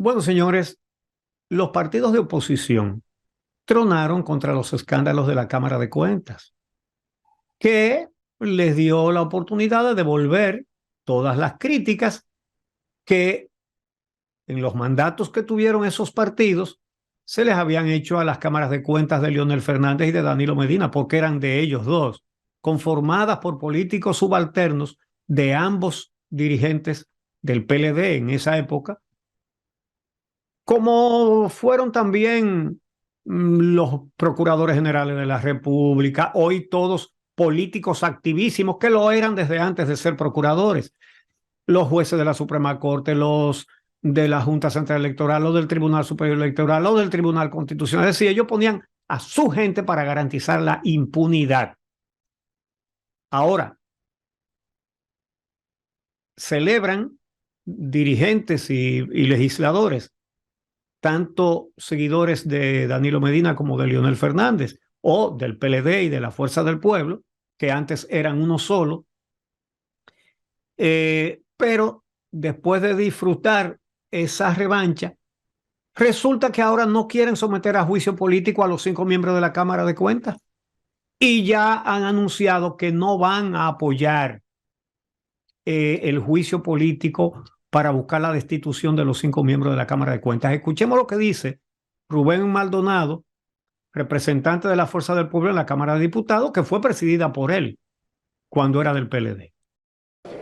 Bueno, señores, los partidos de oposición tronaron contra los escándalos de la Cámara de Cuentas, que les dio la oportunidad de devolver todas las críticas que en los mandatos que tuvieron esos partidos se les habían hecho a las cámaras de cuentas de Leonel Fernández y de Danilo Medina, porque eran de ellos dos, conformadas por políticos subalternos de ambos dirigentes del PLD en esa época, como fueron también los procuradores generales de la República, hoy todos políticos activísimos que lo eran desde antes de ser procuradores, los jueces de la Suprema Corte, los de la Junta Central Electoral, los del Tribunal Superior Electoral, los del Tribunal Constitucional. Es decir, ellos ponían a su gente para garantizar la impunidad. Ahora, celebran dirigentes y legisladores, tanto seguidores de Danilo Medina como de Leonel Fernández, o del PLD y de la Fuerza del Pueblo, que antes eran uno solo, pero después de disfrutar esa revancha, resulta que ahora no quieren someter a juicio político a los 5 miembros de la Cámara de Cuentas y ya han anunciado que no van a apoyar el juicio político para buscar la destitución de los 5 miembros de la Cámara de Cuentas. Escuchemos lo que dice Rubén Maldonado, representante de la Fuerza del Pueblo en la Cámara de Diputados, que fue presidida por él cuando era del PLD.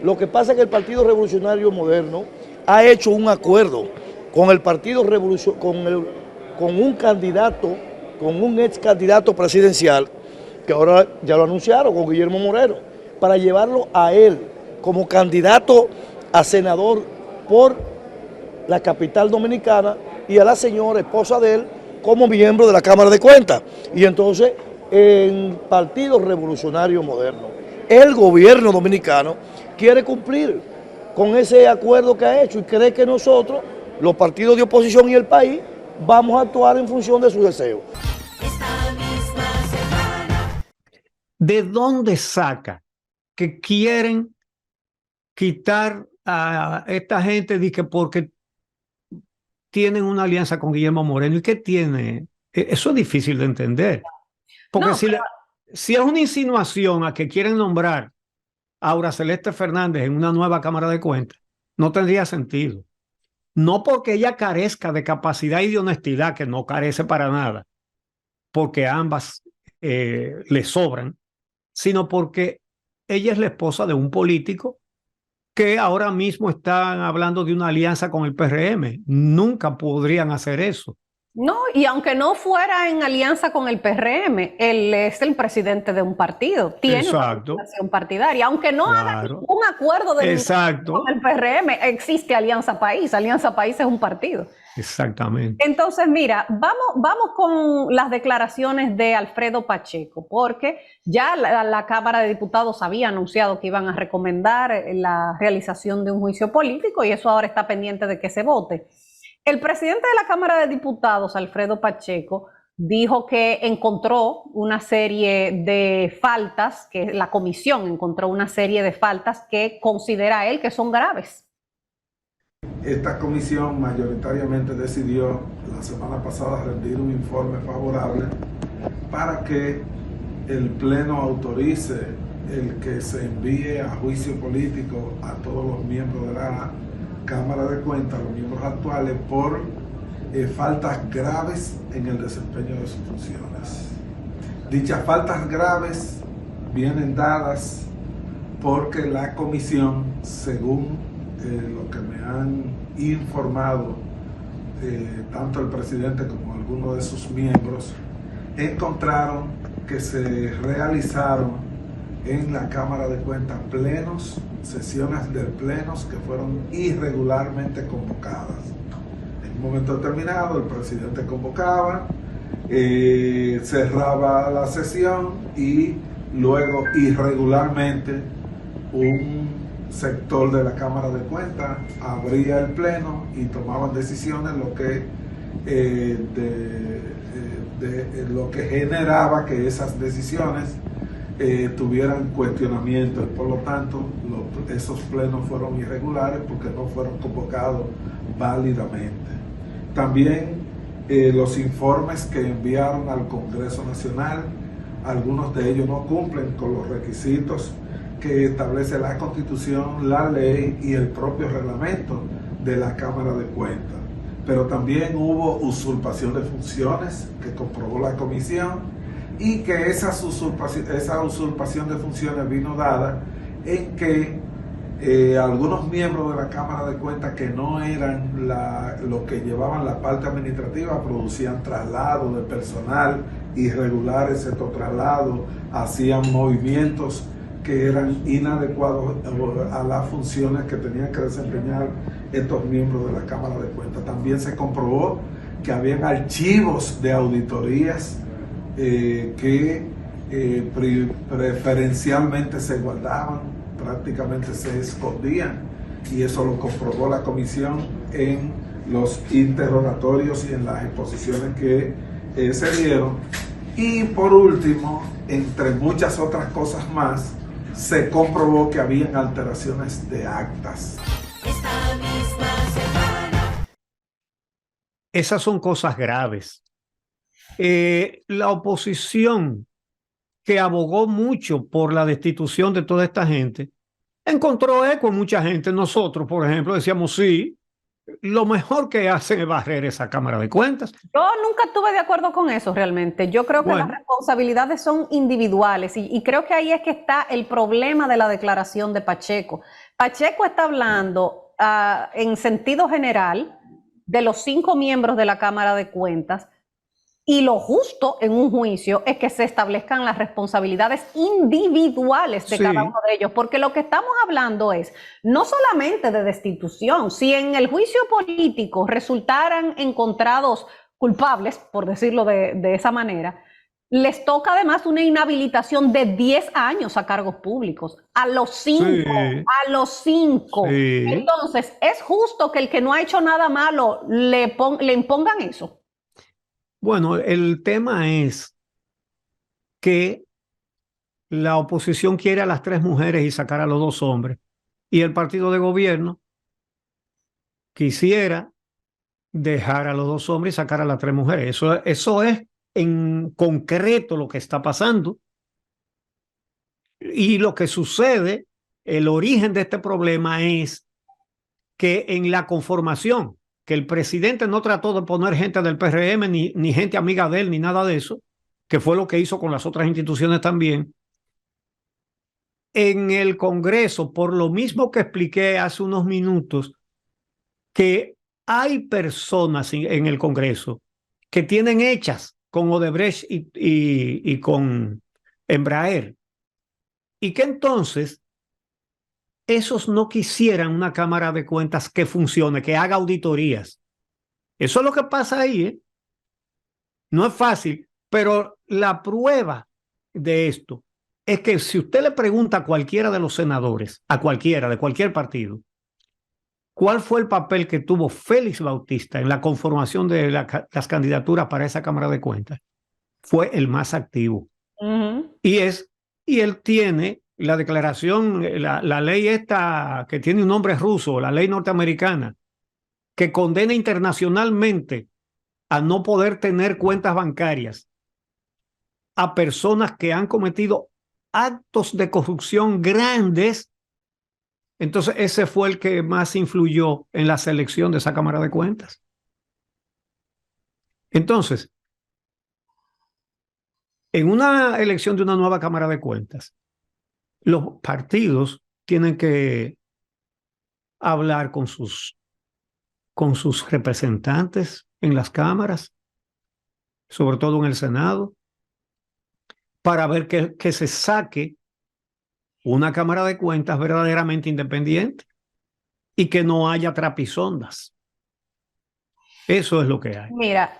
Lo que pasa es que el Partido Revolucionario Moderno ha hecho un acuerdo con el Partido Revolucionario, con un candidato, con un ex candidato presidencial, que ahora ya lo anunciaron, con Guillermo Moreno, para llevarlo a él como candidato a senador por la capital dominicana y a la señora esposa de él como miembro de la Cámara de Cuentas. Y entonces, en Partido Revolucionario Moderno, el gobierno dominicano quiere cumplir con ese acuerdo que ha hecho y cree que nosotros, los partidos de oposición y el país, vamos a actuar en función de sus deseos. ¿De dónde saca que quieren quitar a esta gente porque tienen una alianza con Guillermo Moreno? ¿Y qué tiene? Eso es difícil de entender. Porque No, si es una insinuación a que quieren nombrar a Aura Celeste Fernández en una nueva Cámara de Cuentas, no tendría sentido. No porque ella carezca de capacidad y de honestidad, que no carece para nada, porque ambas le sobran, sino porque ella es la esposa de un político que ahora mismo están hablando de una alianza con el PRM. Nunca podrían hacer eso. no, y aunque no fuera en alianza con el PRM, él es el presidente de un partido, tiene una Exacto. organización partidaria, aunque no haga Claro. ningún acuerdo de Exacto. con el PRM, existe Alianza País es un partido. Exactamente. Entonces, mira, vamos con las declaraciones de Alfredo Pacheco, porque ya la Cámara de Diputados había anunciado que iban a recomendar la realización de un juicio político y eso ahora está pendiente de que se vote. El presidente de la Cámara de Diputados, Alfredo Pacheco, dijo que encontró una serie de faltas, que la comisión encontró una serie de faltas que considera él que son graves. Esta comisión mayoritariamente decidió la semana pasada rendir un informe favorable para que el Pleno autorice el que se envíe a juicio político a todos los miembros de la Cámara de Cuentas, los miembros actuales, por faltas graves en el desempeño de sus funciones. Dichas faltas graves vienen dadas porque la comisión, según lo que me han informado tanto el presidente como algunos de sus miembros, encontraron que se realizaron en la Cámara de Cuentas sesiones de plenos que fueron irregularmente convocadas. En un momento determinado el presidente convocaba, cerraba la sesión y luego irregularmente un sector de la Cámara de Cuentas abría el pleno y tomaban decisiones, lo que generaba que esas decisiones tuvieran cuestionamientos. Por lo tanto, esos plenos fueron irregulares porque no fueron convocados válidamente. También los informes que enviaron al Congreso Nacional, algunos de ellos no cumplen con los requisitos que establece la Constitución, la ley y el propio reglamento de la Cámara de Cuentas. Pero también hubo usurpación de funciones que comprobó la comisión, y que esa usurpación de funciones vino dada en que algunos miembros de la Cámara de Cuentas, que no eran los que llevaban la parte administrativa, producían traslados de personal irregulares. Estos traslados hacían movimientos que eran inadecuados a las funciones que tenían que desempeñar estos miembros de la Cámara de Cuentas. También se comprobó que habían archivos de auditorías que preferencialmente se guardaban, prácticamente se escondían, y eso lo comprobó la comisión en los interrogatorios y en las exposiciones que se dieron. Y por último, entre muchas otras cosas más, se comprobó que habían alteraciones de actas. Esta misma semana. Esas son cosas graves. La oposición, que abogó mucho por la destitución de toda esta gente, encontró eco en mucha gente. Nosotros, por ejemplo, decíamos, sí, lo mejor que hacen es barrer esa Cámara de Cuentas. Yo nunca estuve de acuerdo con eso realmente. Yo creo que las responsabilidades son individuales y creo que ahí es que está el problema de la declaración de Pacheco. Pacheco está hablando en sentido general de los 5 miembros de la Cámara de Cuentas, y lo justo en un juicio es que se establezcan las responsabilidades individuales de cada uno de ellos, porque lo que estamos hablando es no solamente de destitución. Si en el juicio político resultaran encontrados culpables, por decirlo de esa manera, les toca además una inhabilitación de 10 años a cargos públicos, a los 5, a los 5. Entonces, ¿es justo que el que no ha hecho nada malo le impongan eso? Bueno, el tema es que la oposición quiere a las 3 mujeres y sacar a los 2 hombres, y el partido de gobierno quisiera dejar a los 2 hombres y sacar a las 3 mujeres. Eso es en concreto lo que está pasando, y lo que sucede, el origen de este problema es que en la conformación, que el presidente no trató de poner gente del PRM ni gente amiga de él, ni nada de eso, que fue lo que hizo con las otras instituciones también. En el Congreso, por lo mismo que expliqué hace unos minutos, que hay personas en el Congreso que tienen hechas con Odebrecht y con Embraer, y que entonces esos no quisieran una Cámara de Cuentas que funcione, que haga auditorías. Eso es lo que pasa ahí, ¿eh? No es fácil, pero la prueba de esto es que si usted le pregunta a cualquiera de los senadores, a cualquiera de cualquier partido, ¿cuál fue el papel que tuvo Félix Bautista en la conformación de las candidaturas para esa Cámara de Cuentas? Fue el más activo. Y él tiene la declaración, la ley esta que tiene un nombre ruso, la ley norteamericana, que condena internacionalmente a no poder tener cuentas bancarias a personas que han cometido actos de corrupción grandes. Entonces ese fue el que más influyó en la selección de esa Cámara de Cuentas. Entonces, en una elección de una nueva Cámara de Cuentas, los partidos tienen que hablar con sus representantes en las cámaras, sobre todo en el Senado, para ver que se saque una Cámara de Cuentas verdaderamente independiente y que no haya trapisondas. Eso es lo que hay. Mira,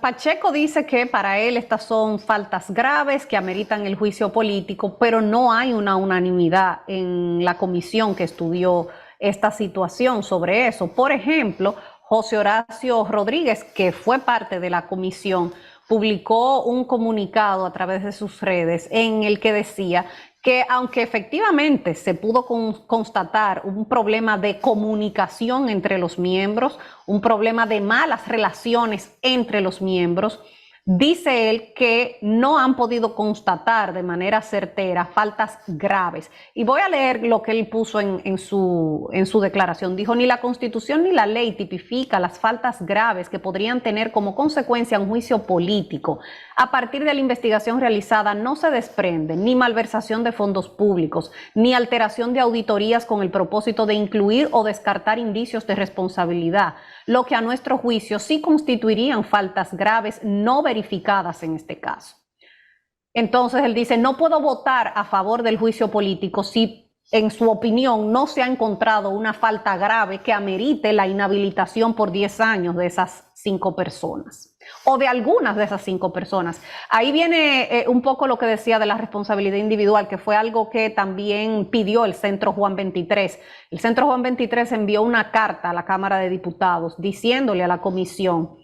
Pacheco dice que para él estas son faltas graves que ameritan el juicio político, pero no hay una unanimidad en la comisión que estudió esta situación sobre eso. Por ejemplo, José Horacio Rodríguez, que fue parte de la comisión, publicó un comunicado a través de sus redes en el que decía que aunque efectivamente se pudo constatar un problema de comunicación entre los miembros, un problema de malas relaciones entre los miembros, dice él que no han podido constatar de manera certera faltas graves. Y voy a leer lo que él puso en su declaración. Dijo, ni la Constitución ni la ley tipifica las faltas graves que podrían tener como consecuencia un juicio político. A partir de la investigación realizada no se desprende ni malversación de fondos públicos, ni alteración de auditorías con el propósito de incluir o descartar indicios de responsabilidad, lo que a nuestro juicio sí constituirían faltas graves no verificadas en este caso. Entonces él dice, no puedo votar a favor del juicio político si en su opinión no se ha encontrado una falta grave que amerite la inhabilitación por 10 años de esas 5 personas o de algunas de esas 5 personas. Ahí viene un poco lo que decía de la responsabilidad individual, que fue algo que también pidió el Centro Juan 23. El Centro Juan 23 envió una carta a la Cámara de Diputados diciéndole a la comisión,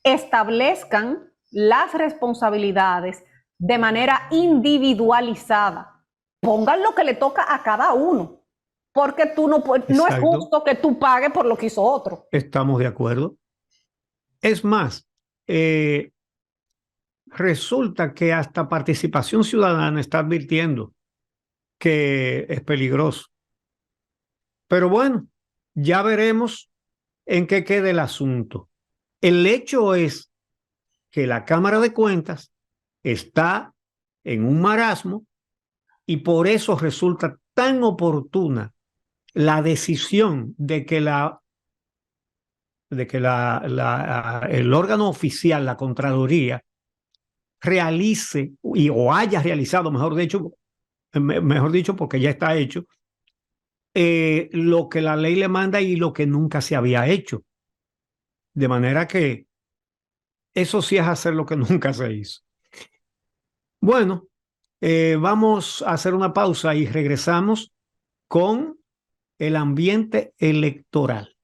establezcan las responsabilidades de manera individualizada. Pongan lo que le toca a cada uno, porque tú no es justo que tú pagues por lo que hizo otro. Estamos de acuerdo. Es más, resulta que hasta Participación Ciudadana está advirtiendo que es peligroso. Pero bueno, ya veremos en qué queda el asunto. El hecho es que la Cámara de Cuentas está en un marasmo y por eso resulta tan oportuna la decisión de que el órgano oficial, la Contraloría, realice o haya realizado, mejor dicho, porque ya está hecho, lo que la ley le manda y lo que nunca se había hecho. De manera que eso sí es hacer lo que nunca se hizo. Bueno, vamos a hacer una pausa y regresamos con el ambiente electoral.